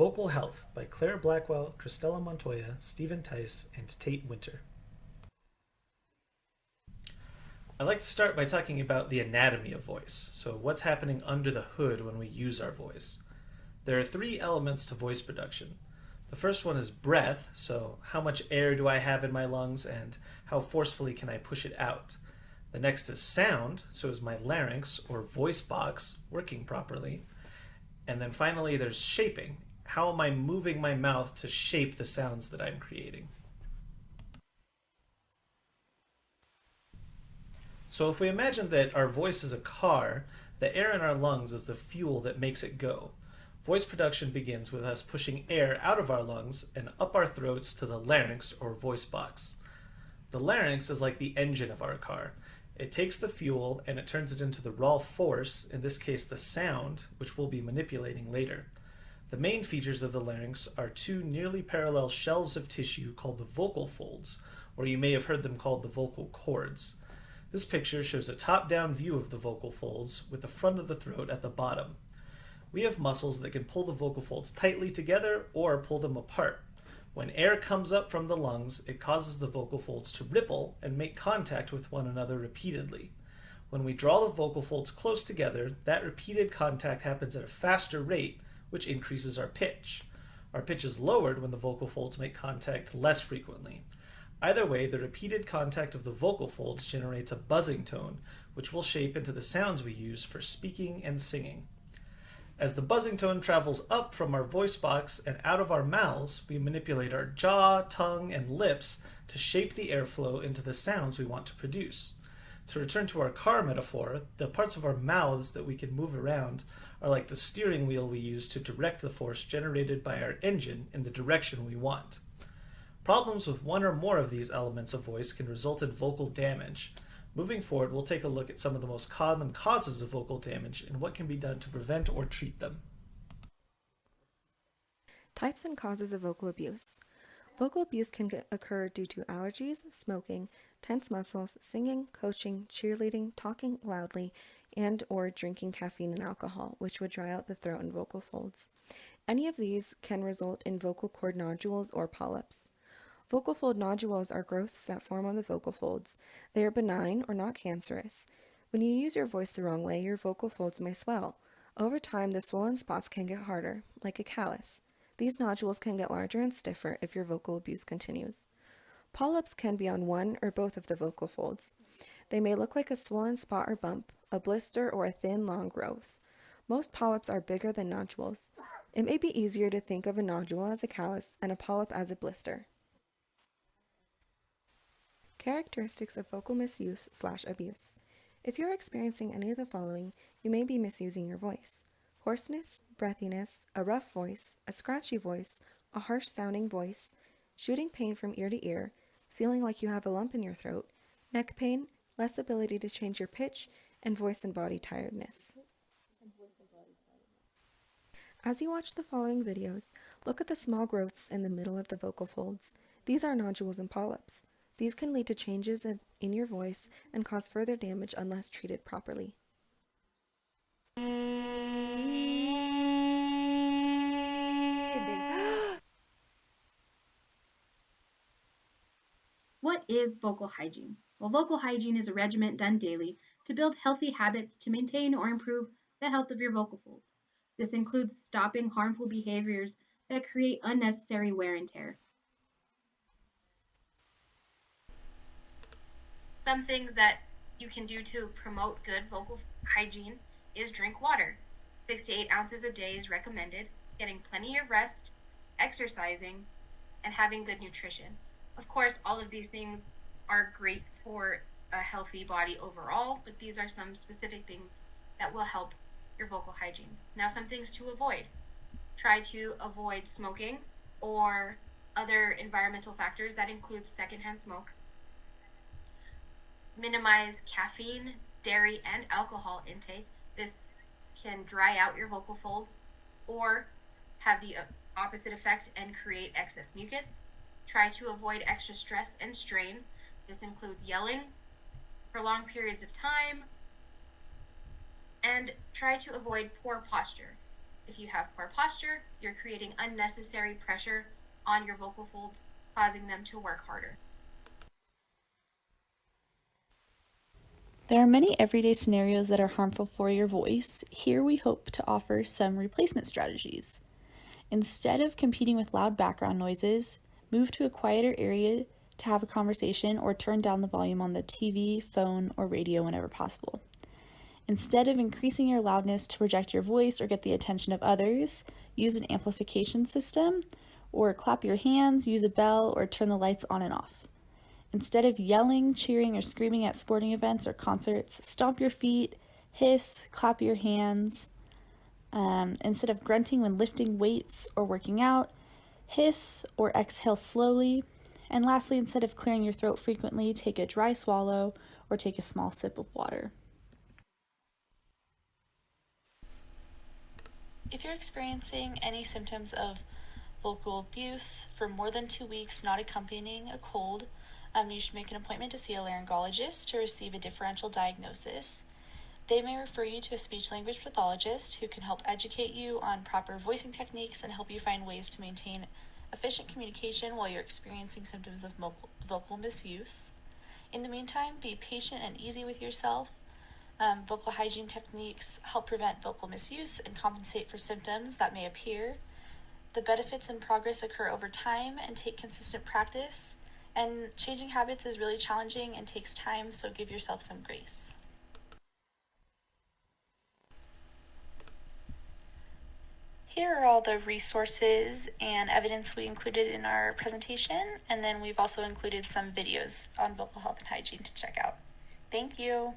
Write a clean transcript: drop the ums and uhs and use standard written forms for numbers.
Vocal Health by Claire Blackwell, Cristela Montoya, Stephen Tice, and Tate Winter. I'd like to start by talking about the anatomy of voice, so what's happening under the hood when we use our voice. There are three elements to voice production. The first one is breath, so how much air do I have in my lungs and how forcefully can I push it out? The next is sound, so is my larynx or voice box working properly? And then finally there's shaping. How am I moving my mouth to shape the sounds that I'm creating? So if we imagine that our voice is a car, the air in our lungs is the fuel that makes it go. Voice production begins with us pushing air out of our lungs and up our throats to the larynx or voice box. The larynx is like the engine of our car. It takes the fuel and it turns it into the raw force, in this case the sound, which we'll be manipulating later. The main features of the larynx are two nearly parallel shelves of tissue called the vocal folds, or you may have heard them called the vocal cords. This picture shows a top-down view of the vocal folds with the front of the throat at the bottom. We have muscles that can pull the vocal folds tightly together or pull them apart. When air comes up from the lungs, it causes the vocal folds to ripple and make contact with one another repeatedly. When we draw the vocal folds close together, that repeated contact happens at a faster rate, which increases our pitch. Our pitch is lowered when the vocal folds make contact less frequently. Either way, the repeated contact of the vocal folds generates a buzzing tone, which will shape into the sounds we use for speaking and singing. As the buzzing tone travels up from our voice box and out of our mouths, we manipulate our jaw, tongue, and lips to shape the airflow into the sounds we want to produce. To return to our car metaphor, the parts of our mouths that we can move around are like the steering wheel we use to direct the force generated by our engine in the direction we want. Problems with one or more of these elements of voice can result in vocal damage. Moving forward, we'll take a look at some of the most common causes of vocal damage and what can be done to prevent or treat them. Types and causes of vocal abuse. Vocal abuse can occur due to allergies, smoking, tense muscles, singing, coaching, cheerleading, talking loudly, and or drinking caffeine and alcohol, which would dry out the throat and vocal folds. Any of these can result in vocal cord nodules or polyps. Vocal fold nodules are growths that form on the vocal folds. They are benign or not cancerous. When you use your voice the wrong way, your vocal folds may swell. Over time, the swollen spots can get harder, like a callus. These nodules can get larger and stiffer if your vocal abuse continues. Polyps can be on one or both of the vocal folds. They may look like a swollen spot or bump, a blister, or a thin, long growth. Most polyps are bigger than nodules. It may be easier to think of a nodule as a callus and a polyp as a blister. Characteristics of vocal misuse/abuse. If you are experiencing any of the following, you may be misusing your voice: hoarseness, breathiness, a rough voice, a scratchy voice, a harsh sounding voice, shooting pain from ear to ear, feeling like you have a lump in your throat, neck pain, less ability to change your pitch, and voice and body tiredness. As you watch the following videos, look at the small growths in the middle of the vocal folds. These are nodules and polyps. These can lead to changes in your voice and cause further damage unless treated properly. What is vocal hygiene? Well, vocal hygiene is a regimen done daily to build healthy habits to maintain or improve the health of your vocal folds. This includes stopping harmful behaviors that create unnecessary wear and tear. Some things that you can do to promote good vocal hygiene is drink water. 6 to 8 ounces a day is recommended, getting plenty of rest, exercising, and having good nutrition. Of course, all of these things are great for a healthy body overall, but these are some specific things that will help your vocal hygiene. Now, some things to avoid. Try to avoid smoking or other environmental factors that includes secondhand smoke. Minimize caffeine, dairy, and alcohol intake. This can dry out your vocal folds or have the opposite effect and create excess mucus. Try to avoid extra stress and strain. This includes yelling for long periods of time, and try to avoid poor posture. If you have poor posture, you're creating unnecessary pressure on your vocal folds, causing them to work harder. There are many everyday scenarios that are harmful for your voice. Here we hope to offer some replacement strategies. Instead of competing with loud background noises, move to a quieter area to have a conversation or turn down the volume on the TV, phone, or radio whenever possible. Instead of increasing your loudness to project your voice or get the attention of others, use an amplification system, or clap your hands, use a bell, or turn the lights on and off. Instead of yelling, cheering, or screaming at sporting events or concerts, stomp your feet, hiss, clap your hands. Instead of grunting when lifting weights or working out, hiss or exhale slowly. And lastly, instead of clearing your throat frequently, take a dry swallow or take a small sip of water. If you're experiencing any symptoms of vocal abuse for more than 2 weeks not accompanying a cold, you should make an appointment to see a laryngologist to receive a differential diagnosis. They may refer you to a speech-language pathologist who can help educate you on proper voicing techniques and help you find ways to maintain efficient communication while you're experiencing symptoms of vocal misuse. In the meantime, be patient and easy with yourself. Vocal hygiene techniques help prevent vocal misuse and compensate for symptoms that may appear. The benefits and progress occur over time and take consistent practice. And changing habits is really challenging and takes time, so give yourself some grace. Here are all the resources and evidence we included in our presentation, and then we've also included some videos on vocal health and hygiene to check out. Thank you.